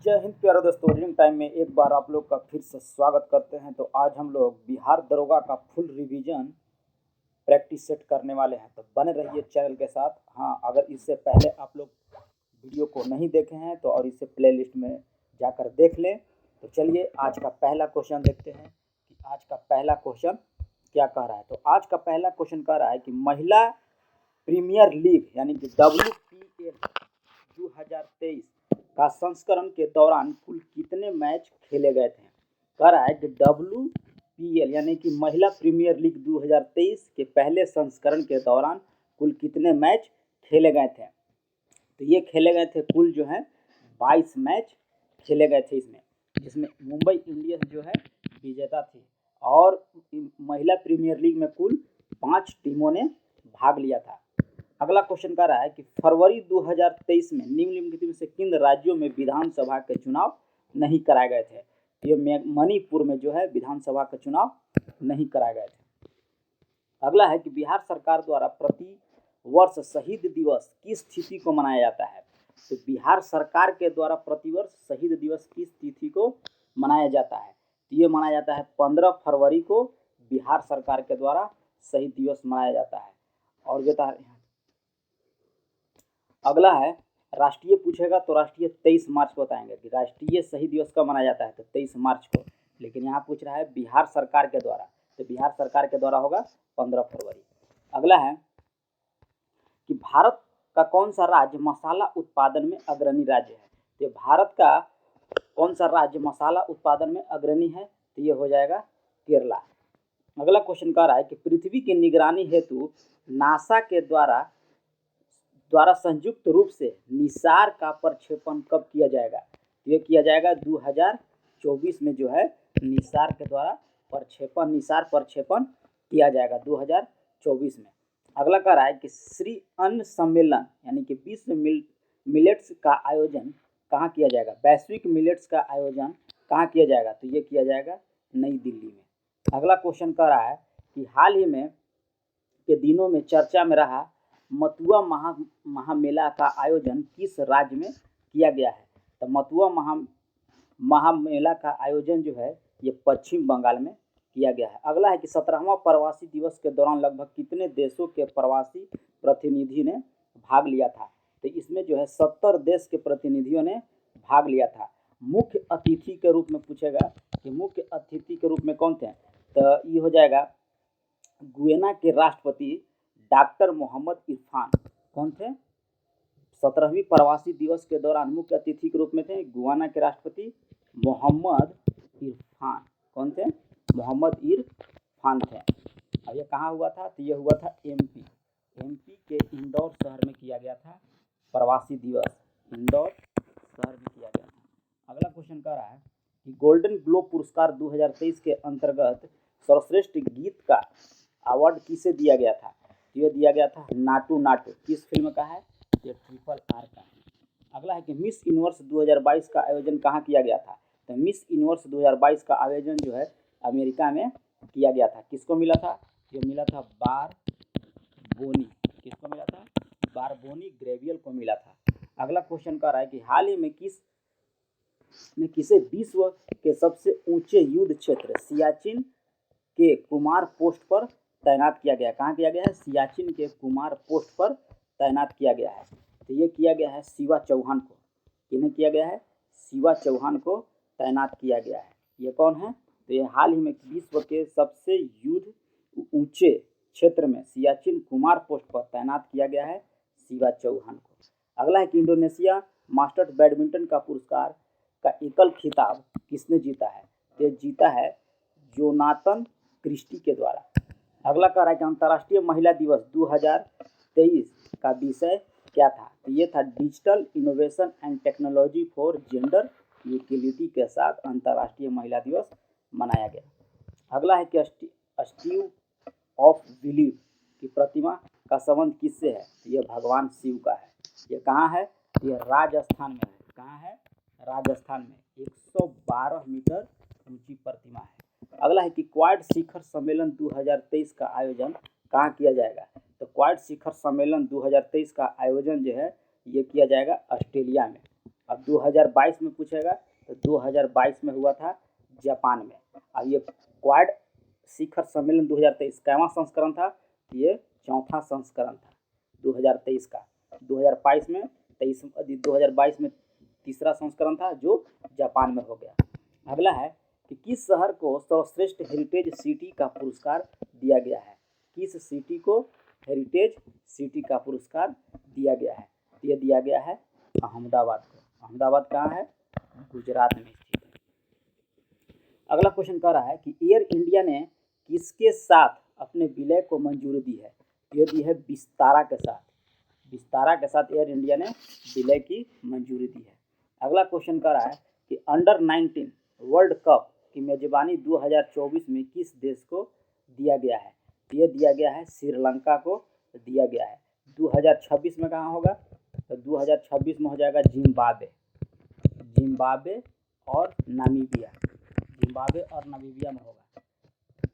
जय हिंद प्यारे दोस्तों। रीडिंग टाइम में एक बार आप लोग का फिर से स्वागत करते हैं। तो आज हम लोग बिहार दरोगा का फुल रिवीजन प्रैक्टिस सेट करने वाले हैं, तो बने रहिए चैनल के साथ। हाँ, अगर इससे पहले आप लोग वीडियो को नहीं देखे हैं तो और इसे प्लेलिस्ट में जाकर देख लें। तो चलिए आज का पहला क्वेश्चन देखते हैं कि आज का पहला क्वेश्चन क्या कह रहा है। तो आज का पहला क्वेश्चन कह रहा है कि महिला प्रीमियर लीग यानी कि WPL 2023 का संस्करण के दौरान कुल कितने मैच खेले गए थे। कह रहा है कि WPL यानी कि महिला प्रीमियर लीग 2023 के पहले संस्करण के दौरान कुल कितने मैच खेले गए थे। तो ये खेले गए थे कुल जो है 22 मैच खेले गए थे इसमें, जिसमें मुंबई इंडियंस जो है विजेता थी और महिला प्रीमियर लीग में कुल 5 टीमों ने भाग लिया था। अगला क्वेश्चन कह रहा है कि फरवरी 2023 में निम्नलिखित में से किन राज्यों में विधानसभा के चुनाव नहीं कराए गए थे। ये मणिपुर में जो है विधानसभा का चुनाव नहीं कराए गए थे। अगला है कि बिहार सरकार द्वारा प्रति वर्ष शहीद दिवस किस तिथि को मनाया जाता है। तो बिहार सरकार के द्वारा प्रतिवर्ष शहीद दिवस किस तिथि को मनाया जाता है। तो ये मनाया जाता है 15 फरवरी को बिहार सरकार के द्वारा शहीद दिवस मनाया जाता है। और बता अगला है राष्ट्रीय पूछेगा तो राष्ट्रीय 23 मार्च को बताएंगे कि राष्ट्रीय शहीद दिवस कब मनाया जाता है। तो 23 मार्च को, लेकिन यहाँ पूछ रहा है बिहार सरकार के द्वारा, तो बिहार सरकार के द्वारा होगा 15 फरवरी। अगला है कि भारत का कौन सा राज्य मसाला उत्पादन में अग्रणी राज्य है। तो भारत का कौन सा राज्य मसाला उत्पादन में अग्रणी है। तो ये हो जाएगा केरला। अगला क्वेश्चन कह रहा है कि पृथ्वी की निगरानी हेतु नासा के द्वारा संयुक्त रूप से निसार का प्रक्षेपण कब किया जाएगा। ये किया जाएगा 2024 में जो है निसार के द्वारा निसार प्रक्षेपण किया जाएगा 2024 में। अगला कह रहा है कि श्री अन्न सम्मेलन यानी कि विश्व मिलेट्स का आयोजन कहाँ किया जाएगा। वैश्विक मिलेट्स का आयोजन कहाँ किया जाएगा। तो ये किया जाएगा नई दिल्ली में। अगला क्वेश्चन कह रहा है कि हाल ही में के दिनों में चर्चा में रहा मथुआ महामेला का आयोजन किस राज्य में किया गया है। तो मथुआ महामेला का आयोजन जो है ये पश्चिम बंगाल में किया गया है। अगला है कि 17वां प्रवासी दिवस के दौरान लगभग कितने देशों के प्रवासी प्रतिनिधि ने भाग लिया था। तो इसमें जो है 70 देश के प्रतिनिधियों ने भाग लिया था। मुख्य अतिथि के रूप में पूछेगा कि मुख्य अतिथि के रूप में कौन थे। तो ये हो जाएगा गुयाना के राष्ट्रपति डॉक्टर मोहम्मद इरफान। कौन थे। 17वीं प्रवासी दिवस के दौरान मुख्य अतिथि के रूप में थे गुयाना के राष्ट्रपति मोहम्मद इरफान। कौन थे। मोहम्मद इरफान थे। अब ये कहाँ हुआ था। तो ये हुआ था एमपी के इंदौर शहर में किया गया था। प्रवासी दिवस इंदौर शहर में किया गया था। अगला क्वेश्चन कह रहा है कि गोल्डन ग्लोब पुरस्कार 2023 के अंतर्गत सर्वश्रेष्ठ गीत का अवार्ड किसे दिया गया था। ये दिया गया था नाटू नाटू। किस फिल्म का है। ये RRR का है। अगला है कि मिस यूनिवर्स 2022 का आयोजन कहाँ किया गया था। तो मिस यूनिवर्स 2022 का आयोजन जो है अमेरिका में किया गया था। किसको मिला था। ये मिला था बारबोनी। किसको मिला था। बारबोनी ग्रेवियल को मिला था। अगला क्वेश्चन कह रहा है कि हाल ही में किसे विश्व के सबसे ऊंचे युद्ध क्षेत्र सियाचिन के कुमार पोस्ट पर तैनात किया गया। कहाँ किया गया है। सियाचिन के कुमार पोस्ट पर तैनात किया गया है। तो ये किया गया है शिवा चौहान को। किन्हें किया गया है। शिवा चौहान को तैनात किया गया है। ये कौन है। तो ये हाल ही में विश्व के सबसे युद्ध ऊंचे क्षेत्र में सियाचिन कुमार पोस्ट पर तैनात किया गया है शिवा चौहान को। अगला है कि इंडोनेशिया मास्टर्स बैडमिंटन का पुरस्कार का एकल खिताब किसने जीता है। तो जीता है जोनाथन क्रिस्टी के द्वारा। अगला कह रहा है कि अंतर्राष्ट्रीय महिला दिवस 2023 का विषय क्या था। तो ये था digital innovation and technology for gender equality के साथ अंतर्राष्ट्रीय महिला दिवस मनाया गया। अगला है कि स्टैच्यू ऑफ बिलीफ की प्रतिमा का संबंध किससे है। तो ये भगवान शिव का है। ये कहाँ है। ये राजस्थान में है। कहाँ है। राजस्थान में 112 मीटर ऊंची प्रतिमा है। अगला है कि क्वाड शिखर सम्मेलन 2023 का आयोजन कहाँ किया जाएगा। तो क्वाड शिखर सम्मेलन 2023 का आयोजन जो है ये किया जाएगा ऑस्ट्रेलिया में। अब 2022 में पूछेगा तो 2022 में हुआ था जापान में। अब ये क्वाड शिखर सम्मेलन 2023 कैवां संस्करण था? ये चौथा संस्करण था 2023 का। 2022 में 2022 में तीसरा संस्करण था जो जापान में हो गया। अगला है कि किस शहर को सर्वश्रेष्ठ हेरिटेज सिटी का पुरस्कार दिया गया है? किस सिटी को हेरिटेज सिटी का पुरस्कार दिया गया है? ये दिया गया है अहमदाबाद को। अहमदाबाद कहाँ है? गुजरात में स्थित है। अगला क्वेश्चन कह रहा है कि एयर इंडिया ने किसके साथ अपने विलय को मंजूरी दी है? ये दी है विस्तारा के साथ। विस्तारा के साथ एयर इंडिया ने विलय की मंजूरी दी है। अगला क्वेश्चन कह रहा है कि अंडर 19 वर्ल्ड कप की मेजबानी 2024 में किस देश को दिया गया है? ये दिया गया है श्रीलंका को दिया गया है। 2026 में कहाँ होगा? तो 2026 में हो जाएगा जिम्बाब्वे और नामीबिया। जिम्बाब्वे और नामीबिया में होगा।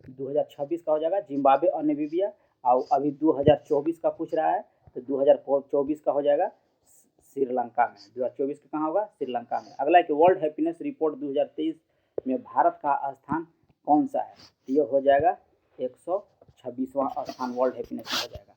2026 का हो जाएगा जिम्बाब्वे और नामीबिया। और अभी 2024 का पूछ रहा है तो 2024 का हो जाएगा श्रीलंका में। 2024 का कहाँ होगा? श्रीलंका में। अगला है कि वर्ल्ड हैप्पीनेस रिपोर्ट 2023 में भारत का स्थान कौन सा है? ये हो जाएगा 126वां स्थान वर्ल्ड हैप्पीनेस में हो जाएगा।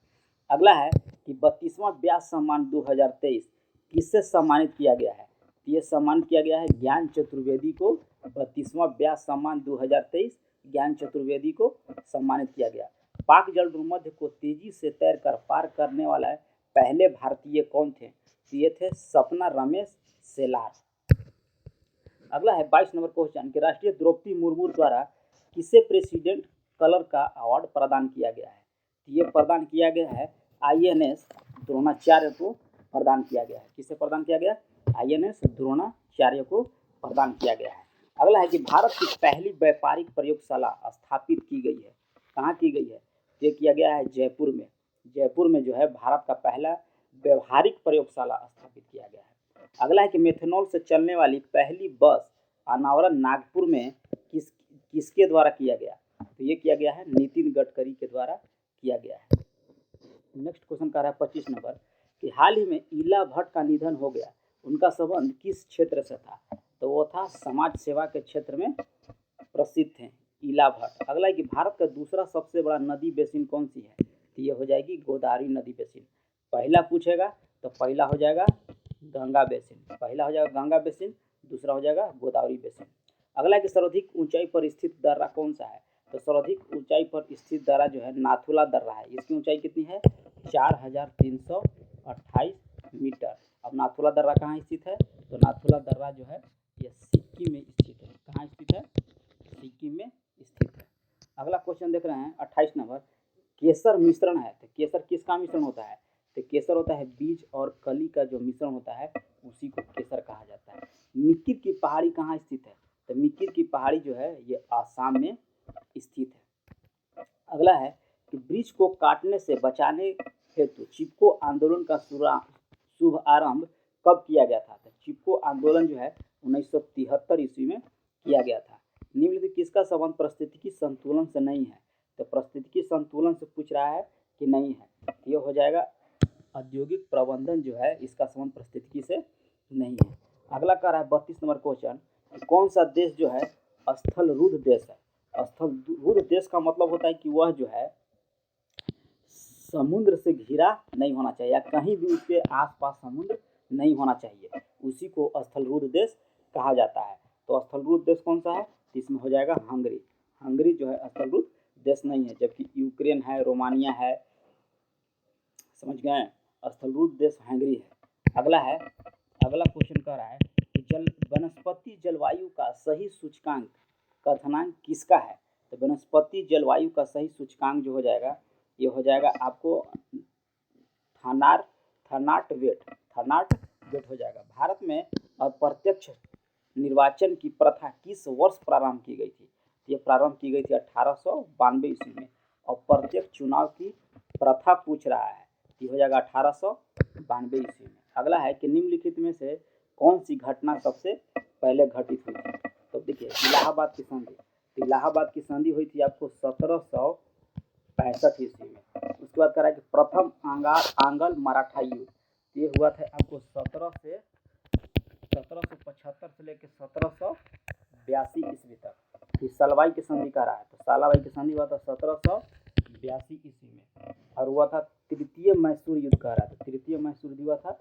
अगला है कि 32वां व्यास सम्मान 2023 किससे सम्मानित किया गया है? ये सम्मानित किया गया है ज्ञान चतुर्वेदी को। 32वां व्यास सम्मान 2023 ज्ञान चतुर्वेदी को सम्मानित किया गया। पाक जल भूमध्य को तेजी से तैरकर पार करने वाला पहले भारतीय कौन थे? ये थे सपना रमेश सेलार। अगला है 22 नंबर क्वेश्चन कि राष्ट्रीय द्रौपदी मुर्मू द्वारा किसे प्रेसिडेंट कलर का अवार्ड प्रदान किया गया है? ये प्रदान किया गया है INS द्रोणाचार्य को प्रदान किया गया है। किसे प्रदान किया गया? INS द्रोणाचार्य को प्रदान किया गया है। अगला है कि भारत की पहली व्यापारिक प्रयोगशाला स्थापित की गई है। कहाँ की गई है? ये किया गया है जयपुर में। जयपुर में जो है भारत का पहला व्यवहारिक प्रयोगशाला स्थापित किया गया है। अगला है कि मेथनॉल से चलने वाली पहली बस अनावरण नागपुर में किसके द्वारा किया गया? तो ये किया गया है नितिन गडकरी के द्वारा किया गया है। नेक्स्ट क्वेश्चन कर रहा है 25 नंबर कि हाल ही में इला भट्ट का निधन हो गया, उनका संबंध किस क्षेत्र से था? तो वो था समाज सेवा के क्षेत्र में प्रसिद्ध थे इला भट्ट। अगला है कि भारत का दूसरा सबसे बड़ा नदी बेसिन कौन सी है? तो ये हो जाएगी गोदावरी नदी बेसिन। पहला पूछेगा तो पहला हो जाएगा गंगा बेसिन। पहला हो जाएगा गंगा बेसिन, दूसरा हो जाएगा गोदावरी बेसिन। अगला है कि सर्वाधिक ऊंचाई पर स्थित दर्रा कौन सा है? तो सर्वाधिक ऊंचाई पर स्थित दर्रा जो है नाथुला दर्रा है। इसकी ऊंचाई कितनी है? 4328 मीटर। अब नाथुला दर्रा कहाँ स्थित है? तो नाथुला दर्रा जो है ये सिक्किम में स्थित है। कहाँ स्थित है? सिक्किम में स्थित है। अगला क्वेश्चन देख रहे हैं 28 नंबर, केसर मिश्रण है। तो केसर किसका मिश्रण होता है? तो केसर होता है बीज और कली का जो मिश्रण होता है उसी को केसर कहा जाता है। मिकिर की पहाड़ी कहाँ स्थित है? तो मिकिर की पहाड़ी जो है ये आसाम में स्थित है। अगला है कि वृक्ष को काटने से बचाने हेतु चिपको आंदोलन का शुभ आरंभ कब किया गया था? तो चिपको आंदोलन जो है 1973 ईस्वी में किया गया था। निम्नलिखित किसका संबंध पारिस्थितिकी संतुलन से नहीं है? तो पारिस्थितिकी संतुलन से पूछ रहा है कि नहीं है। ये हो जाएगा औद्योगिक प्रबंधन जो है इसका संबंध पारिस्थितिकी से नहीं है। अगला कह रहा है 32 नंबर क्वेश्चन, कौन सा देश जो है स्थलरूढ़ देश है? स्थलरूढ़ देश का मतलब होता है कि वह जो है समुद्र से घिरा नहीं होना चाहिए या कहीं भी उसके आसपास समुद्र नहीं होना चाहिए, उसी को स्थलरूढ़ देश कहा जाता है। तो स्थलरूढ़ देश कौन सा है? इसमें हो जाएगा हंगरी। हंगरी जो है स्थलरूढ़ देश नहीं है, जबकि यूक्रेन है, रोमानिया है, समझ गए, स्थलरूढ़ देश हंगरी है। अगला क्वेश्चन कह रहा है कि वनस्पति जलवायु का सही सूचकांक कथनांक किसका है? तो वनस्पति जलवायु का सही सूचकांक जो हो जाएगा ये हो जाएगा आपको थर्नाट वेट हो जाएगा। भारत में अप्रत्यक्ष निर्वाचन की प्रथा किस वर्ष प्रारंभ की गई थी? ये प्रारंभ की गई थी 1892 ईस्वी में। और प्रत्यक्ष चुनाव की प्रथा पूछ रहा है, ये हो जाएगा 1892 ईस्वी में। अगला है कि निम्नलिखित में से कौन सी घटना सबसे पहले घटित हुई थी? तो देखिए इलाहाबाद की संधि। तो इलाहाबाद की संधि हुई थी आपको 1765 ईस्वी में। उसके बाद कह रहा है कि प्रथम आंग्ल मराठा युद्ध, ये हुआ था आपको 17 से 1775 से लेकर 1782 ईस्वी तक। फिर सलवाई की संधि का रहा है, तो सालाबाई की संधि हुआ था 1782 ईस्वी में, और हुआ था तृतीय मैसूर युद्ध का रहा था। तृतीय मैसूर युद्ध हुआ था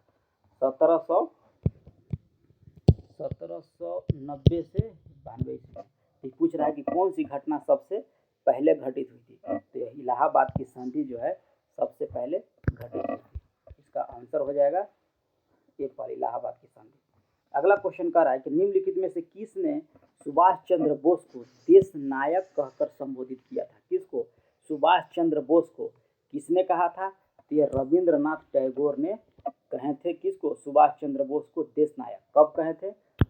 1790 से 92 ईस्वी में। तो पूछ रहा है कि कौन सी घटना सबसे पहले घटित हुई थी, तो इलाहाबाद की संधि जो है सबसे पहले घटित हुई थी। इसका आंसर हो जाएगा एक बार इलाहाबाद की संधि। अगला क्वेश्चन कह रहा है कि निम्नलिखित में से किसने सुभाष चंद्र बोस को देश नायक कहकर संबोधित किया था? किसको? सुभाष चंद्र बोस को किसने कहा था? तो ये रविंद्रनाथ टैगोर ने कहे थे। किसको? सुभाष चंद्र बोस को देश नायक। कब कहे थे?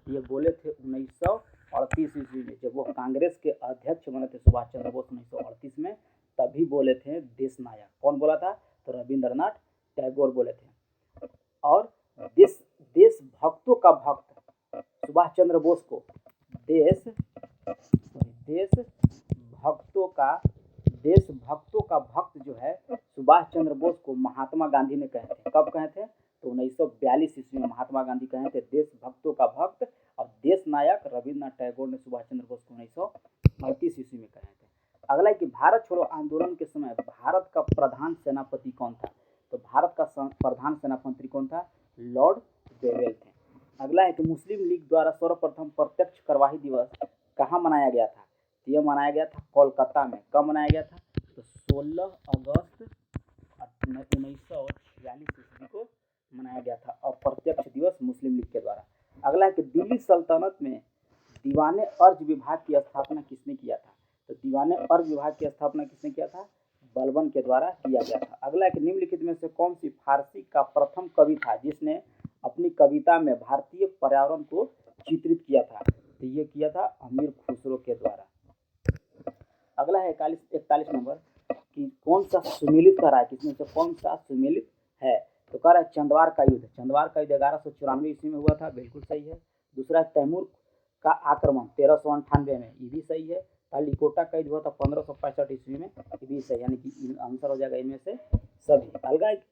ये बोले थे 1938 ईस्वी में, जब वो कांग्रेस के अध्यक्ष बने थे सुभाष चंद्र बोस 1938 में, तभी बोले थे देश नायक। कौन बोला था? तो रविंद्रनाथ टैगोर बोले थे। और देश भक्तों का भक्त सुभाष चंद्र बोस को देश भक्तों का भक्त जो है सुभाष चंद्र बोस को महात्मा गांधी ने कहे थे। कब कहे थे? तो 1942 ईस्वी में महात्मा गांधी कहे थे देश भक्तों का भक्त, और देश नायक रविंद्रनाथ टैगोर ने सुभाष चंद्र बोस को 1938 ईस्वी में कहे थे। अगला है कि भारत छोड़ो आंदोलन के समय भारत का प्रधान सेनापति कौन था? तो भारत का प्रधान सेनापति कौन था? लॉर्ड वेवेल थे। अगला है कि मुस्लिम लीग द्वारा सर्वप्रथम प्रत्यक्ष कार्यवाही दिवस कहाँ मनाया गया था? तो यह मनाया गया था कोलकाता में। कब मनाया गया था? तो 16 अगस्त 1946 ईस्वी को मनाया गया था अप्रत्यक्ष दिवस मुस्लिम लीग के द्वारा। अगला है कि दिल्ली सल्तनत में दीवाने अर्ज विभाग की स्थापना किसने किया था? तो दीवाने अर्ज विभाग की स्थापना किसने किया था? बलबन के द्वारा किया गया था। अगला है कि निम्नलिखित में से कौन सी फारसी का प्रथम कवि था जिसने अपनी कविता में भारतीय पर्यावरण को चित्रित किया था? तो ये किया था अमीर खुसरो के द्वारा। अगला है 41 नंबर कि कौन सा सुमेलित कर रहा है, किसमें से कौन सा सुमेलित है? तो कह रहा है चंदवार का युद्ध। चंदवार का युद्ध 1194 ईस्वी में हुआ था, बिल्कुल सही है। दूसरा तैमूर का आक्रमण 1398 में, ये भी सही है। तालीकोटा का युद्ध हुआ था 1565 ईस्वी में, ये भी सही, यानी कि आंसर हो जाएगा इनमें से सभी।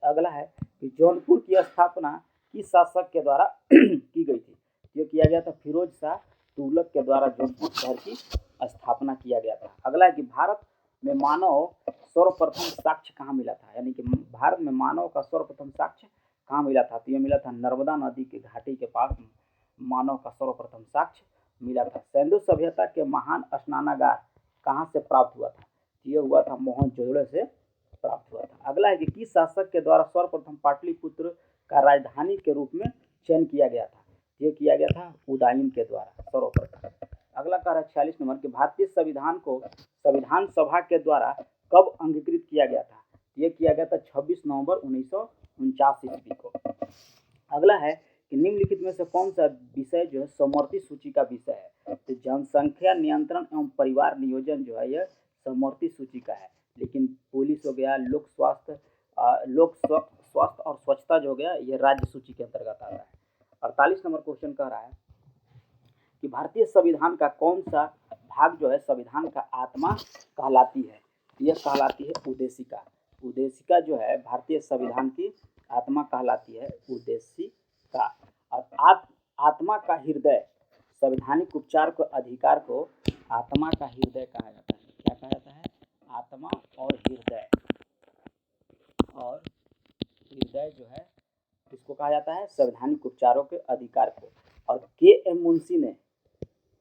अगला है कि जौनपुर की स्थापना किस शासक के द्वारा की गई थी? ये किया गया था फिरोज शाह तुगलक के द्वारा जौनपुर शहर की स्थापना किया गया था। अगला है कि भारत में मानव सर्वप्रथम साक्ष्य कहाँ मिला था? यानी कि भारत में मानव का सर्वप्रथम साक्ष्य कहाँ मिला था? तो ये मिला था नर्मदा नदी के घाटी के पास मानव का सर्वप्रथम साक्ष्य मिला था। सिंधु सभ्यता के महान स्नानागार कहाँ से प्राप्त हुआ था? ये हुआ था मोहनजोदड़ो से प्राप्त हुआ था। अगला है कि किस शासक के द्वारा सर्वप्रथम पाटलिपुत्र का राजधानी के रूप में चयन किया गया था? ये किया गया था उदयन के द्वारा सर्वप्रथम। अगला कह रहा है 46 नंबर कि भारतीय संविधान को संविधान सभा के द्वारा कब अंगीकृत किया गया था? ये किया गया था 26 नवंबर 1949 ईस्वी को। अगला है कि निम्नलिखित में से कौन सा विषय जो है समवर्ती सूची का विषय है? तो जनसंख्या नियंत्रण एवं परिवार नियोजन जो है यह समवर्ती सूची का है, लेकिन पुलिस हो गया, लोक स्वास्थ्य और स्वच्छता जो हो गया ये राज्य सूची के अंतर्गत आता है। 48 नंबर क्वेश्चन कह रहा है कि भारतीय संविधान का कौन सा भाग जो है संविधान का आत्मा कहलाती है? यह कहलाती है उद्देशिका। उद्देशिका जो है भारतीय संविधान की आत्मा कहलाती है उद्देशिका। और आत्मा का हृदय संवैधानिक उपचार को अधिकार को आत्मा का हृदय कहा जाता है। क्या कहा जाता है? आत्मा और हृदय जो है इसको कहा जाता है संवैधानिक उपचारों के अधिकार को। और के.एम. मुंशी ने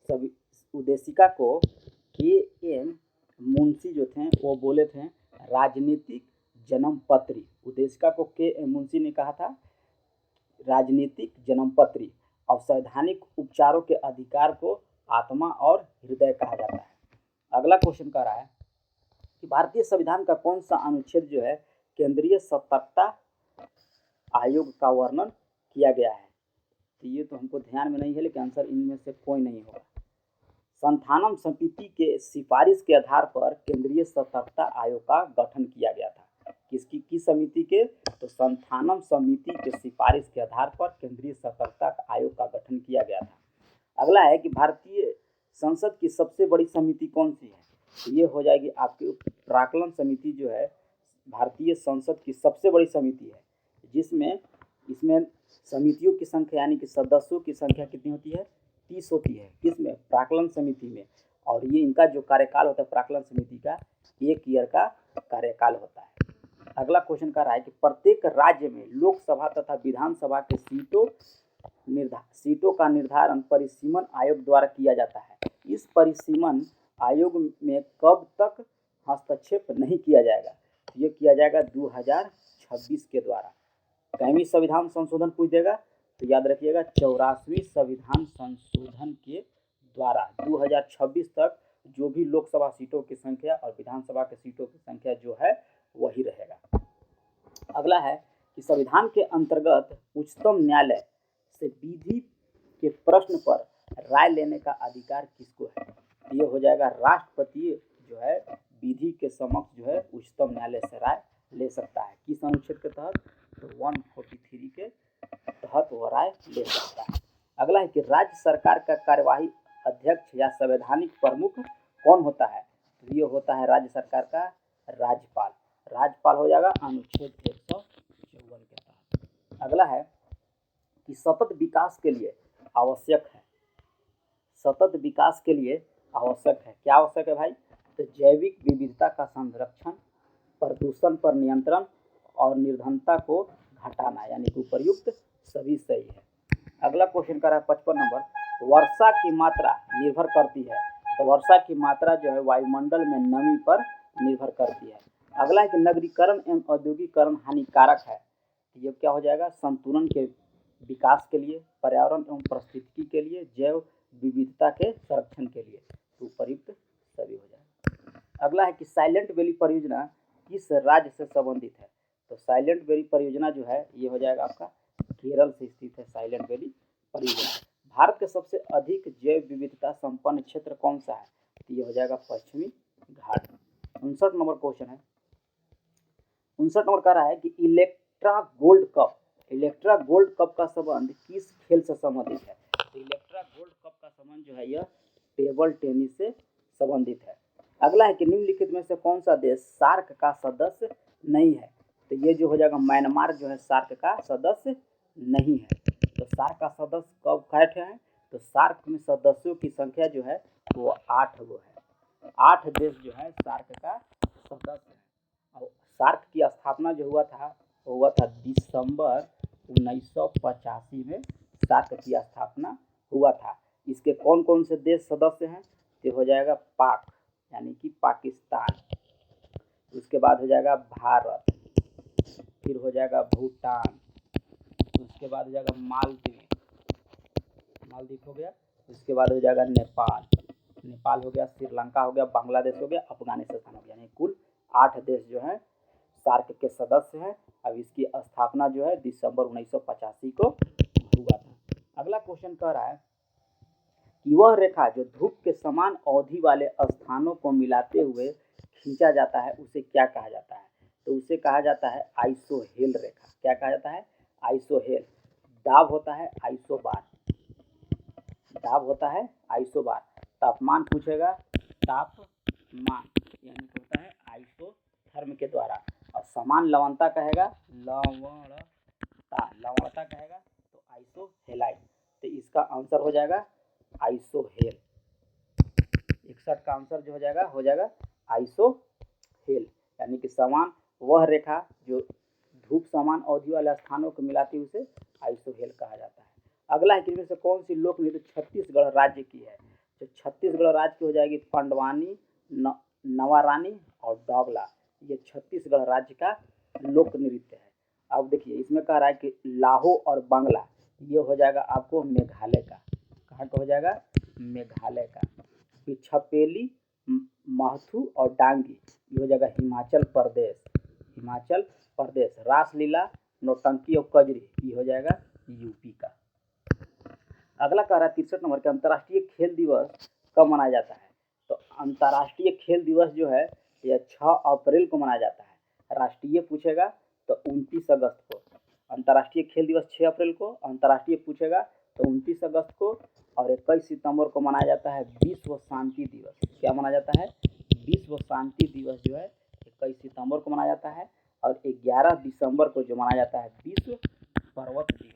उद्देशिका को के.एम. मुंशी जो थे वो बोले थे राजनीतिक जन्मपत्री। उद्देशिका को के.एम. मुंशी ने कहा था राजनीतिक जन्मपत्री, और संवैधानिक उपचारों के अधिकार को आत्मा और हृदय कहा जाता है। अगला क्वेश्चन कह रहा है कि भारतीय संविधान का कौन सा अनुच्छेद जो है केंद्रीय सतर्कता आयोग का वर्णन किया गया है? तो ये तो हमको ध्यान में नहीं है, लेकिन आंसर इनमें से कोई नहीं होगा। संथानम समिति के सिफारिश के आधार पर केंद्रीय सतर्कता आयोग का गठन किया गया था। किस समिति के? तो संथानम समिति के सिफारिश के आधार पर केंद्रीय सतर्कता आयोग का गठन किया गया था। अगला है कि भारतीय संसद की सबसे बड़ी समिति कौन सी है? तो ये हो जाएगी आपकी प्राक्कलन समिति जो है भारतीय संसद की सबसे बड़ी समिति है, जिसमें समितियों की संख्या यानी कि सदस्यों की संख्या कितनी होती है? 30 होती है। किसमें? प्राक्कलन समिति में। और ये इनका जो कार्यकाल होता है प्राक्कलन समिति का 1 ईयर का कार्यकाल होता है। अगला क्वेश्चन कह रहा है कि प्रत्येक राज्य में लोकसभा तथा विधानसभा के सीटों का निर्धारण परिसीमन आयोग द्वारा किया जाता है। इस परिसीमन आयोग में कब तक हस्तक्षेप नहीं किया जाएगा? तो ये किया जाएगा 2026 के द्वारा। कईवीं संविधान संशोधन पूछ देगा तो याद रखिएगा 84वीं संविधान संशोधन के द्वारा 2026 तक जो भी लोकसभा सीटों की संख्या और विधानसभा की सीटों की संख्या जो है वही रहेगा। अगला है कि संविधान के अंतर्गत उच्चतम न्यायालय से विधि के प्रश्न पर राय लेने का अधिकार किसको है? ये हो जाएगा राष्ट्रपति जो है विधि के समक्ष जो है उच्चतम न्यायालय से राय ले सकता है। किस अनुच्छेद के तहत? तो 143 के तहत वो राय ले सकता है। अगला है कि राज्य सरकार का कार्यवाही अध्यक्ष या संवैधानिक प्रमुख कौन होता है? तो ये होता है राज्य सरकार का राज्यपाल। राज्यपाल हो जाएगा अनुच्छेद 154 के तहत। अगला है कि सतत विकास के लिए आवश्यक है। सतत विकास के लिए आवश्यक है, क्या आवश्यक है भाई? तो जैविक विविधता का संरक्षण, प्रदूषण पर नियंत्रण और निर्धनता को घटाना, यानी कि उपर्युक्त सभी सही है। अगला क्वेश्चन कर रहा है 55 नंबर, वर्षा की मात्रा निर्भर करती है। तो वर्षा की मात्रा जो है वायुमंडल में नमी पर निर्भर करती है। अगला है कि नगरीकरण एवं औद्योगिकरण हानिकारक है। ये क्या हो जाएगा? संतुलन के विकास के लिए, पर्यावरण एवं पारिस्थितिकी के लिए, जैव विविधता के संरक्षण के लिए, तो उपयुक्त सभी हो जाएगा। अगला है कि साइलेंट वैली परियोजना किस राज्य से संबंधित है? तो साइलेंट वैली परियोजना जो है ये हो जाएगा आपका केरल से स्थित है साइलेंट वैली परियोजना। भारत के सबसे अधिक जैव विविधता संपन्न क्षेत्र कौन सा है? तो ये हो जाएगा पश्चिमी घाट। 59 नंबर क्वेश्चन है। 59 नंबर कह रहा है कि इलेक्ट्रा गोल्ड कप का संबंध किस खेल से संबंधित है? तो इलेक्ट्रा गोल्ड कप का संबंध जो है यह टेबल टेनिस से संबंधित है। अगला है कि निम्नलिखित में से कौन सा देश सार्क का सदस्य नहीं है? तो ये जो हो जाएगा म्यांमार जो है सार्क का सदस्य नहीं है। तो सार्क का सदस्य कब कैट है? तो सार्क में सदस्यों की संख्या जो है वो 8 गो है। 8 देश जो है सार्क का सदस्य है। और सार्क की स्थापना जो हुआ था दिसंबर 1985 में सार्क की स्थापना हुआ था। इसके कौन कौन से देश सदस्य हैं? तो हो जाएगा पाक यानी कि पाकिस्तान, उसके बाद हो जाएगा भारत, फिर हो जाएगा भूटान, उसके बाद हो जाएगा मालदीव हो गया, उसके बाद हो जाएगा नेपाल हो गया, श्रीलंका हो गया, बांग्लादेश हो गया, अफगानिस्तान हो गया। यानी कुल 8 देश जो हैं सार्क के सदस्य हैं। अब इसकी स्थापना जो है दिसंबर 1985 को हुआ था। अगला क्वेश्चन कह रहा है कि वह रेखा जो धूप के समान अवधि वाले स्थानों को मिलाते हुए खींचा जाता है उसे क्या कहा जाता है? तो उसे कहा जाता है आइसोहेल रेखा। क्या कहा जाता है? आइसोहेल। दाब होता है आइसोबार। तापमान पूछेगा तापमान यानी होता है आइसोथर्म के द्वारा। और समान लवणता कहेगा लवणता कहेगा तो आइसोहेलाइट। तो इसका आंसर हो जाएगा आइसोहेल। 61 का आंसर जो हो जाएगा आइसोहेल, यानी कि समान वह रेखा जो धूप समान अवधि वाले स्थानों को मिलाती है उसे आइसोहेल कहा जाता है। अगला है कि इनमें से कौन सी लोक नृत्य छत्तीसगढ़ राज्य की है? जो छत्तीसगढ़ राज्य की हो जाएगी पंडवानी, नवारानी और डोगला। ये छत्तीसगढ़ राज्य का लोक नृत्य है। अब देखिए इसमें कह रहा है कि लाहो और बांग्ला ये हो जाएगा आपको मेघालय का। कहाँ का हो जाएगा? मेघालय का। फिर छपेली, महथू और डांगी ये हो जाएगा हिमाचल प्रदेश। रासलीला, नौटंकी और कजरी ये हो जाएगा यूपी का। अगला कह रहा है 63 नंबर के अंतर्राष्ट्रीय खेल दिवस कब मनाया जाता है? तो अंतर्राष्ट्रीय खेल दिवस जो है यह 6 अप्रैल को मनाया जाता है। राष्ट्रीय पूछेगा तो 29 अगस्त को। अंतर्राष्ट्रीय खेल दिवस 6 अप्रैल को, अंतर्राष्ट्रीय पूछेगा तो 29 अगस्त को। और 21 सितंबर को मनाया जाता है विश्व शांति दिवस। क्या मनाया जाता है? विश्व शांति दिवस जो है 21 सितंबर को मनाया जाता है। और 11 दिसंबर को जो मनाया जाता है विश्व पर्वत दिवस।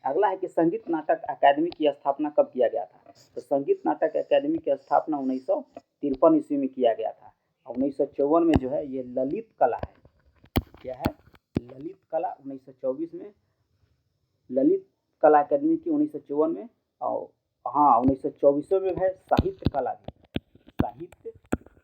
अगला है कि संगीत नाटक अकादमी की स्थापना कब किया गया था? तो संगीत नाटक अकादमी की स्थापना 1953 ईस्वी में किया गया था। 1954 में जो है ये ललित कला है, क्या है? ललित कला 1924 में, ललित कला अकादमी की 1954 में, और हाँ 1924 में है साहित्य कला भी, साहित्य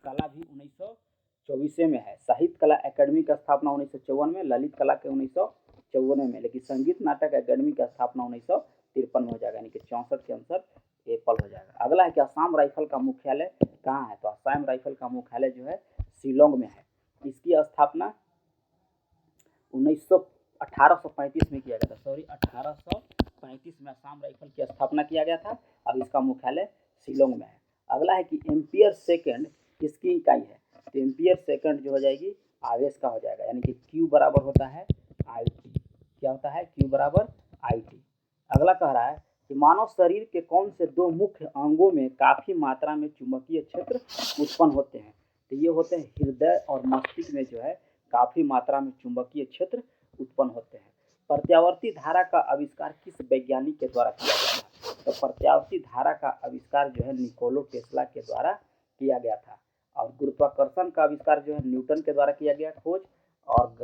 कला भी 1924 में है। साहित्य कला अकादमी की स्थापना 1954 में, ललित कला के 1954 में, लेकिन संगीत नाटक अकादमी की स्थापना 1953 में हो जाएगा, यानी कि 64 के अनुसार ये पल हो जाएगा। अगला है कि असम राइफल का मुख्यालय कहाँ है? तो असम राइफल का मुख्यालय जो है शिलोंग में है। इसकी स्थापना 1835 में किया गया था, 1835 में असम राइफल की स्थापना किया गया था। अब इसका मुख्यालय शिलोंग में है। अगला है कि एम्पियर सेकंड किसकी इकाई है? तो एम्पियर सेकंड जो हो जाएगी आवेश का हो जाएगा, यानी कि Q बराबर होता है IT। क्या होता है? Q बराबर IT। अगला कह रहा है कि मानव शरीर के कौन से दो मुख्य अंगों में काफी मात्रा में चुंबकीय क्षेत्र उत्पन्न होते हैं? तो ये होते हैं हृदय और मस्तिष्क में जो है काफी मात्रा में चुंबकीय क्षेत्र उत्पन्न होते हैं। प्रत्यावर्ती धारा का आविष्कार किस वैज्ञानिक के द्वारा किया गया था? तो प्रत्यावर्ती धारा का आविष्कार जो है निकोला टेस्ला के द्वारा किया गया था। और गुरुत्वाकर्षण का आविष्कार जो है न्यूटन के द्वारा किया गया खोज, और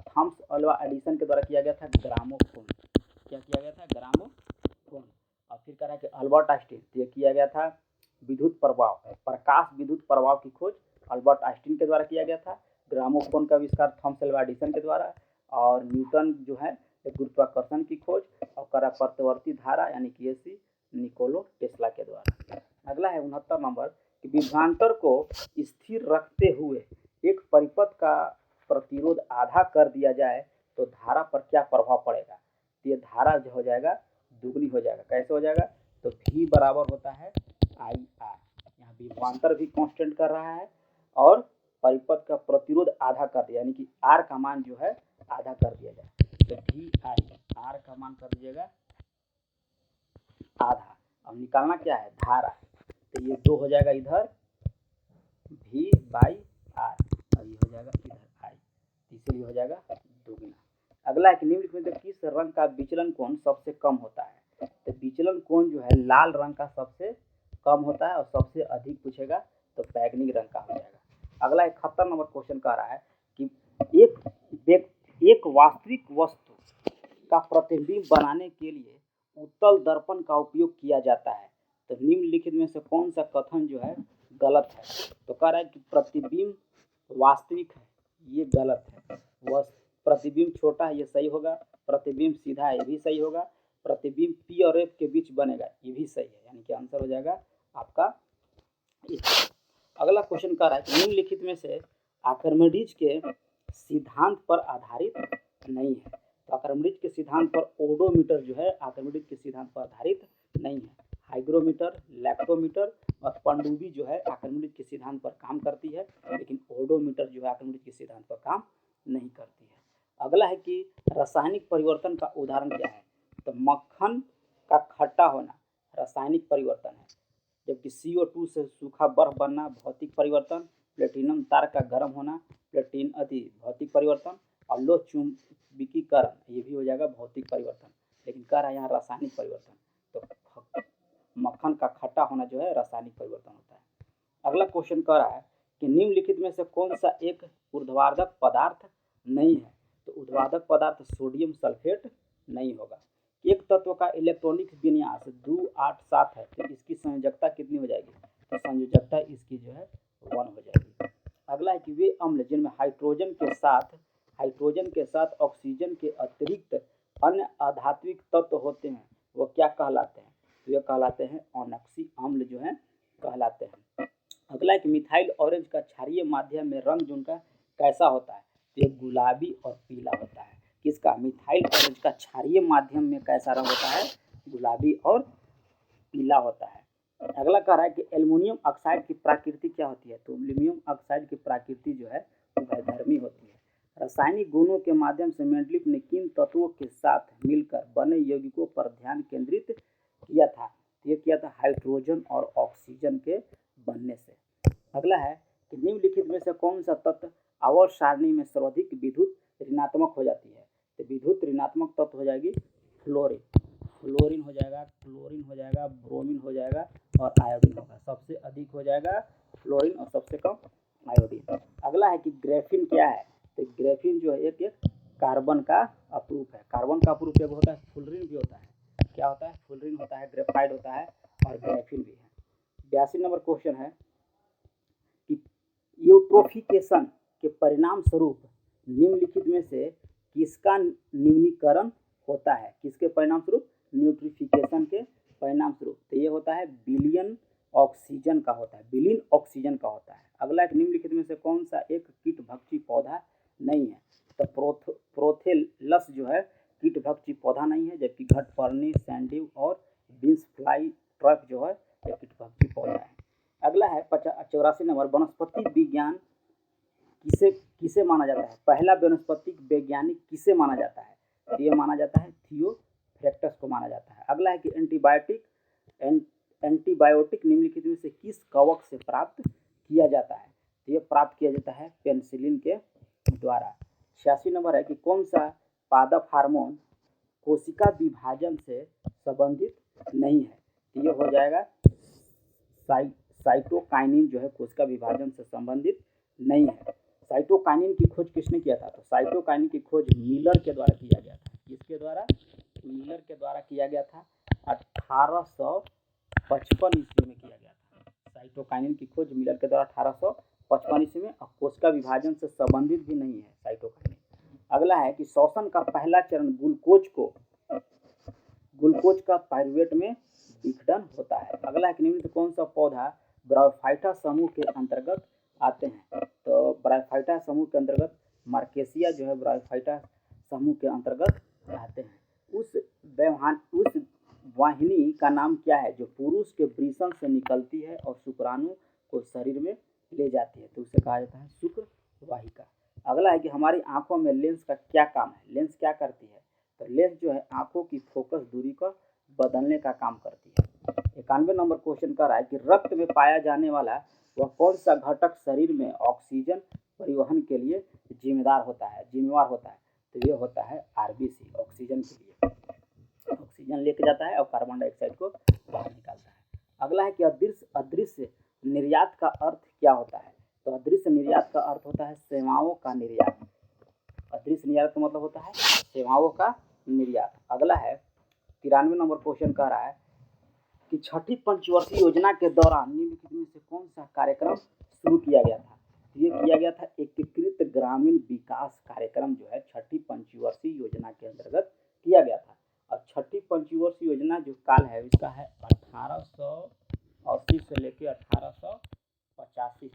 थॉमस अल्वा एडिसन के द्वारा किया गया था ग्रामोफोन। क्या किया गया था? ग्रामोफोन। और फिर कह रहा है कि अल्बर्ट आइंस्टीन, ये किया गया था विद्युत प्रभाव, प्रकाश विद्युत प्रभाव की खोज अल्बर्ट आइंस्टीन के द्वारा किया गया था। ग्रामोफोन का आविष्कार थॉमस अल्वा एडिसन के द्वारा, और न्यूटन जो है गुरुत्वाकर्षण की खोज, और करा प्रत्यावर्ती धारा यानी कि AC निकोला टेस्ला के द्वारा। अगला है 69 नंबर कि विभवांतर को स्थिर रखते हुए एक परिपथ का प्रतिरोध आधा कर दिया जाए तो धारा पर क्या प्रभाव पड़ेगा? तो ये धारा जो हो जाएगा दुगनी हो जाएगा। कैसे हो जाएगा? तो V बराबर होता है IR। यहाँ विभवांतर भी कांस्टेंट कर रहा है और परिपथ का प्रतिरोध आधा कर दिया, यानी कि R का मान जो है आधा कर दिया जाए। तो VI, R का मान कर दीजिएगा आधा। अब निकालना क्या है? धारा। तो ये 2 हो जाएगा इधर V/R, और ये हो जाएगा इधर I, इसलिए हो जाएगा दुगना। अगला है कि निम्नलिखित में किस रंग का विचलन कोण सबसे कम होता है? तो विचलन कोण जो है लाल रंग का सबसे कम होता है, और सबसे अधिक पूछेगा तो बैगनी रंग का हो जाएगा। अगला 71 नंबर क्वेश्चन कह रहा है कि एक वास्तविक वस्तु का प्रतिबिंब बनाने के लिए उत्तल दर्पण का उपयोग किया जाता है। तो निम्नलिखित में से कौन सा कथन जो है गलत है? तो कह रहा है कि प्रतिबिंब वास्तविक है, ये गलत है। वह प्रतिबिंब छोटा है, ये सही होगा। प्रतिबिंब सीधा है, ये भी सही होगा। प्रतिबिंब P और F के बीच बनेगा, ये भी सही है, यानी कि आंसर हो जाएगा आपका। अगला क्वेश्चन कह रहा है कि निम्नलिखित में से आर्किमिडीज के सिद्धांत पर आधारित नहीं है। तो आर्किमिडीज के सिद्धांत पर ओडोमीटर जो है आर्किमिडीज के सिद्धांत पर आधारित नहीं है। हाइग्रोमीटर, लैक्टोमीटर और पनडुब्बी जो है आर्किमिडीज के सिद्धांत पर काम करती है, लेकिन ओडोमीटर जो है आर्किमिडीज के सिद्धांत पर काम नहीं करती है। अगला है कि रासायनिक परिवर्तन का उदाहरण क्या है? तो मक्खन का खट्टा होना रासायनिक परिवर्तन है, जबकि CO2 से सूखा बर्फ बनना भौतिक परिवर्तन, प्लेटिनम तार का गर्म होना भौतिक परिवर्तन, और लोह चुंबकीकरण ये भी हो जाएगा भौतिक परिवर्तन, लेकिन कह रहा है यहाँ रासायनिक परिवर्तन। तो मक्खन का खट्टा होना जो है रासायनिक परिवर्तन होता है। अगला क्वेश्चन कह रहा है कि निम्नलिखित में से कौन सा एक ऊर्ध्वाधक पदार्थ नहीं है? तो ऊर्ध्वाधक पदार्थ सोडियम सल्फेट नहीं होगा। एक तत्व का इलेक्ट्रॉनिक विन्यास 287 है, तो इसकी संयोजकता कितनी हो जाएगी? तो संयोजकता इसकी जो है 1 हो जाएगी। अगला है कि वे अम्ल जिनमें हाइड्रोजन के साथ ऑक्सीजन के अतिरिक्त अन्य अधात्विक तत्व होते हैं वो क्या कहलाते हैं? तो ये कहलाते हैं ऑक्सी अम्ल जो है कहलाते हैं। अगला है कि मिथाइल ऑरेंज का क्षारीय माध्यम में रंग जो उनका कैसा होता है? तो ये गुलाबी और पीला होता है। किसका? मिथाइल ऑरेंज का क्षारीय माध्यम में कैसा रंग होता है? गुलाबी और पीला होता है। अगला कह रहा है कि एल्युमिनियम ऑक्साइड की प्रकृति क्या होती है? तो एल्युमिनियम ऑक्साइड की प्रकृति जो है उभयधर्मी होती है। रासायनिक गुणों के माध्यम से मेंडलीफ ने किन तत्वों के साथ मिलकर बने यौगिकों पर ध्यान केंद्रित किया था? ये किया था हाइड्रोजन और ऑक्सीजन के बनने से। अगला है कि निम्नलिखित में से कौन सा तत्व आवर्त सारणी में सर्वाधिक विद्युत ऋणात्मक हो जाती है? तो विद्युत ऋणात्मक तत्व हो जाएगी फ्लोरीन। फ्लोरीन हो जाएगा, क्लोरीन हो जाएगा, ब्रोमीन हो जाएगा और आयोडीन होगा। सबसे अधिक हो जाएगा फ्लोरीन और सबसे कम आयोडीन। अगला है कि ग्रेफिन क्या है, तो ग्रेफिन जो है एक कार्बन का अपरूप है। कार्बन का अपरूप एक होता है फुलरिन भी होता है। क्या होता है? फुलरिन होता है, ग्रेफाइड होता है और ग्रेफिन भी है। 82 नंबर क्वेश्चन है कि यूट्रोफिकेशन के परिणाम स्वरूप निम्नलिखित में से किसका न्यूनीकरण होता है? किसके परिणाम स्वरूप? न्यूट्रिफिकेशन के परिणाम स्वरूप। तो ये होता है बिलियन ऑक्सीजन का होता है, बिलियन ऑक्सीजन का होता है। अगला एक निम्नलिखित में से कौन सा एक कीटभक्षी पौधा नहीं है? तो प्रोथेलस जो है कीटभक्षी पौधा नहीं है, जबकि घटपर्णी, सैंडिव और बीन्स फ्लाई ट्रक जो है एक कीटभक्षी पौधा है। अगला है 84 नंबर, वनस्पति विज्ञान किसे माना जाता है? पहला वनस्पतिक वैज्ञानिक किसे माना जाता है? तो ये माना जाता है थियोफ्रैक्टस को माना जाता है। अगला है कि एंटीबायोटिक निम्नलिखित में से किस कवक से प्राप्त किया जाता है? तो ये प्राप्त किया जाता है पेनिसिलिन के द्वारा। 86 नंबर है कि कौन सा पादप हार्मोन कोशिका विभाजन से संबंधित नहीं है? तो ये हो जाएगा साइटोकाइनिन जो है कोशिका विभाजन से संबंधित नहीं है। साइटोकाइनिन की खोज किसने किया था? तो साइटोकाइनिन की खोज मिलर के द्वारा किया गया था। किसके द्वारा? मिलर के द्वारा किया गया था। 1855 ईस्वी में किया गया था। साइटोकाइनिन की खोज मिलर के द्वारा 1855 ईस्वी में। और कोशिका विभाजन से संबंधित भी नहीं है साइटोकाइनिन। अगला है कि श्वसन का पहला चरण ग्लूकोज का पाइरुवेट में विघटन होता है। अगला है कि निम्नलिखित कौन सा पौधा ब्रायोफाइटा समूह के अंतर्गत आते हैं? तो ब्रायोफाइटा समूह के अंतर्गत मार्केसिया जो है ब्रायोफाइटा समूह के अंतर्गत आते हैं। उस वाहिनी का नाम क्या है जो पुरुष के वृषण से निकलती है और शुक्राणु को शरीर में ले जाती है? तो उसे कहा जाता है शुक्र वाहिका। अगला है कि हमारी आंखों में लेंस का क्या काम है? लेंस क्या करती है? तो लेंस जो है आंखों की फोकस दूरी को बदलने का काम करती है। 91 नंबर क्वेश्चन कर रहा है कि रक्त में पाया जाने वाला वह कौन सा घटक शरीर में ऑक्सीजन परिवहन के लिए जिम्मेवार होता है? तो ये होता है आरबीसी। ऑक्सीजन के लिए ऑक्सीजन लेके जाता है और कार्बन डाइऑक्साइड को बाहर निकालता है। अगला है कि अदृश्य निर्यात का अर्थ क्या होता है? तो अदृश्य निर्यात का अर्थ होता है सेवाओं का निर्यात। अदृश्य निर्यात का मतलब होता है सेवाओं का निर्यात। अगला है 93 नंबर क्वेश्चन कह रहा है कि छठी पंचवर्षीय योजना के दौरान निम्नलिखित में से कौन सा कार्यक्रम शुरू किया गया था? ये किया गया था एकीकृत ग्रामीण विकास कार्यक्रम जो है छठी पंचवर्षीय योजना के अंतर्गत किया गया था। और छठी पंचवर्षीय योजना जो काल है इसका है 1880 से लेकर 1885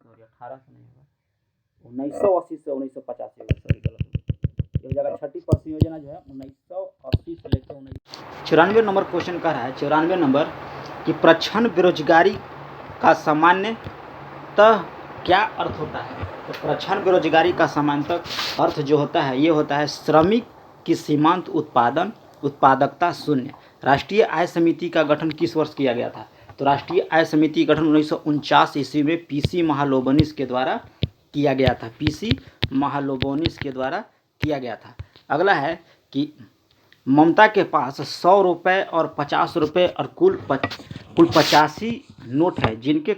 सॉरी 1800 नहीं होगा 1980 से 1985 सॉरी गलत हो गया। छठी पंचवर्षीय योजना जो है 1980 से लेकर 94 नंबर क्वेश्चन का है 94 नंबर कि प्रच्छन्न बेरोजगारी का सामान्यतः क्या अर्थ होता है? तो प्रच्छन्न बेरोजगारी का सामान्यतः अर्थ जो होता है ये होता है श्रमिक की सीमांत उत्पादकता शून्य। राष्ट्रीय आय समिति का गठन किस वर्ष किया गया था? तो राष्ट्रीय आय समिति का गठन 1949 ईस्वी में पीसी महालोबोनिस के द्वारा किया गया था। पीसी महालोबोनिस के द्वारा किया गया था। अगला है कि ममता के पास 100 रुपये और 50 रुपये और कुल 85 नोट है जिनके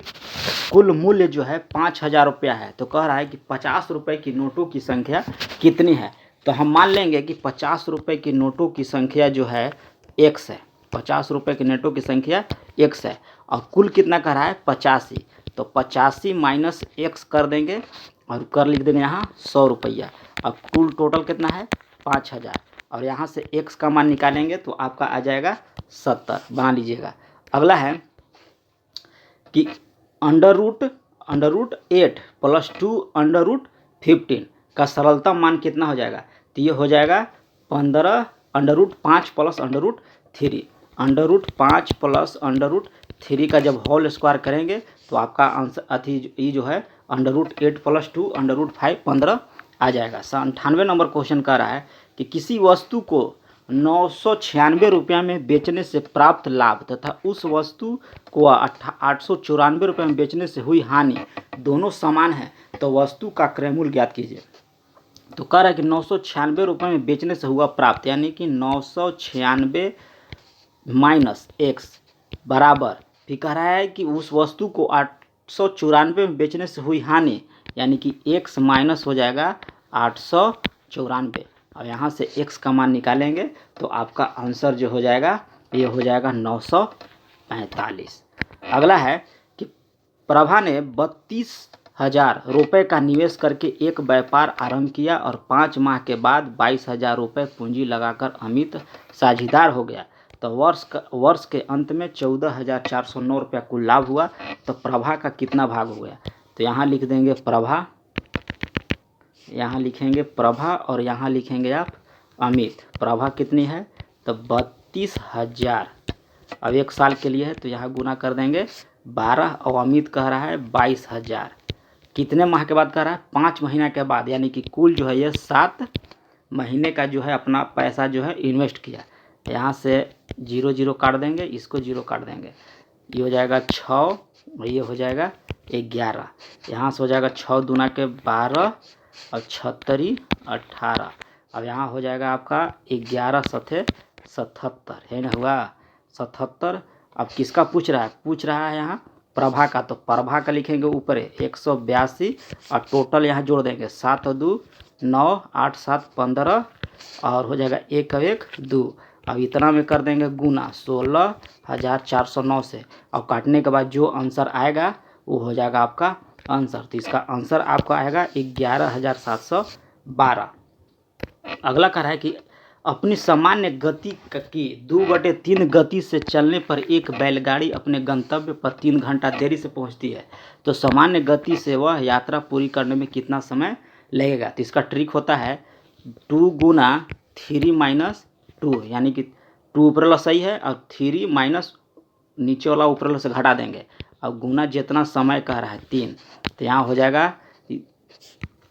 कुल मूल्य जो है 5000 रुपया है। तो कह रहा है कि 50 रुपये की नोटों की संख्या कितनी है? तो हम मान लेंगे कि 50 रुपये की नोटों की संख्या जो है x है। 50 रुपये की नोटों की संख्या x है और कुल कितना कह रहा है 85। तो 85 माइनस x कर देंगे और कर लिख देंगे यहाँ 100 रुपया। अब कुल टोटल कितना है 5000 और यहाँ से x का मान निकालेंगे तो आपका आ जाएगा 70। बना लीजिएगा। अगला है कि अंडर रूट 8 + 2 अंडर रूट 15 का सरलतम मान कितना हो जाएगा? तो ये हो जाएगा 15 under root 5 plus under root 3। Under root 5 plus under root 3 का जब होल स्क्वायर करेंगे तो आपका आंसर ये जो है अंडर रूट 8 + 2 अंडर रूट 5 15 आ जाएगा। 98 नंबर क्वेश्चन कह रहा है कि किसी वस्तु को 996 रुपये में बेचने से प्राप्त लाभ तथा उस वस्तु को 894 रुपये में बेचने से हुई हानि दोनों समान है तो वस्तु का क्रय मूल्य ज्ञात कीजिए। तो कह रहा है कि 996 रुपये में बेचने से हुआ प्राप्त, यानी कि 996 माइनस एक्स बराबर, फिर कह रहा है कि उस वस्तु को 894 में बेचने से हुई हानि, यानी कि एक्स माइनस हो जाएगा 894। अब यहाँ से एक्स का मान निकालेंगे तो आपका आंसर जो हो जाएगा ये हो जाएगा 945। अगला है कि प्रभा ने 32,000 रुपये का निवेश करके एक व्यापार आरंभ किया और 5 माह के बाद 22,000 रुपये पूंजी लगाकर अमित साझेदार हो गया। तो वर्ष के अंत में 14,409 रुपया कुल लाभ हुआ। तो प्रभा का कितना भाग हो गया? तो यहाँ लिख देंगे प्रभा, यहाँ लिखेंगे प्रभा और यहाँ लिखेंगे आप अमित। प्रभा कितनी है? तो 32,000। अब 1 साल के लिए है तो यहाँ गुना कर देंगे 12 और अमित कह रहा है 22,000। कितने माह के बाद कह रहा है? 5 महीना के बाद, यानी कि कुल जो है ये 7 महीने का जो है अपना पैसा जो है इन्वेस्ट किया। यहाँ से 0 0 काट देंगे, इसको 0 काट देंगे, ये हो जाएगा 6 और ये हो जाएगा 11। यहाँ से हो जाएगा 6 दूना के 12 और 76 18। अब यहाँ हो जाएगा आपका 11 सत्ते 77, है ना, हुआ 77। अब किसका पूछ रहा है? पूछ रहा है यहाँ प्रभा का। तो प्रभा का लिखेंगे ऊपर 182 और टोटल यहाँ जोड़ देंगे 7 और 2 9 8 7 15 और हो जाएगा 1 और 1 2। अब इतना में कर देंगे गुना 16,409 से, और काटने के बाद जो आंसर आएगा वो हो जाएगा आपका आंसर। तो इसका आंसर आपका आएगा 11,712। अगला कह रहा है कि अपनी सामान्य गति की 2/3 गति से चलने पर एक बैलगाड़ी अपने गंतव्य पर 3 घंटा देरी से पहुंचती है, तो सामान्य गति से वह यात्रा पूरी करने में कितना समय लगेगा? तो इसका ट्रिक होता है 2 गुना 3 माइनस 2, यानी कि 2 ऊपर वाला सही है और 3 माइनस नीचे वाला ऊपर वाला से घटा देंगे, अब गुना जितना समय कह रहा है 3, तो यहाँ हो जाएगा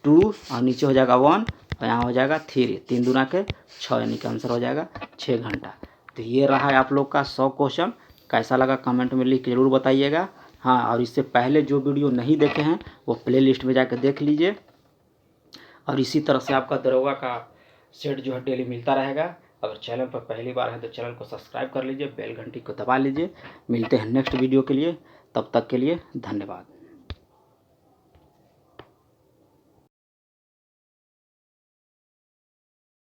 2 और नीचे हो जाएगा 1 और यहाँ हो जाएगा 3, 3 दूना के 6, यानी कि आंसर हो जाएगा 6 घंटा। तो ये रहा है आप लोग का 100 क्वेश्चन। कैसा लगा कमेंट में लिख के ज़रूर बताइएगा। हाँ, और इससे पहले जो वीडियो नहीं देखे हैं वो प्लेलिस्ट में जाकर देख लीजिए। और इसी तरह से आपका दरोगा का सेट जो है डेली मिलता रहेगा। अगर चैनल पर पहली बार है तो चैनल को सब्सक्राइब कर लीजिए, बेल घंटी को दबा लीजिए। मिलते हैं नेक्स्ट वीडियो के लिए, तब तक के लिए धन्यवाद।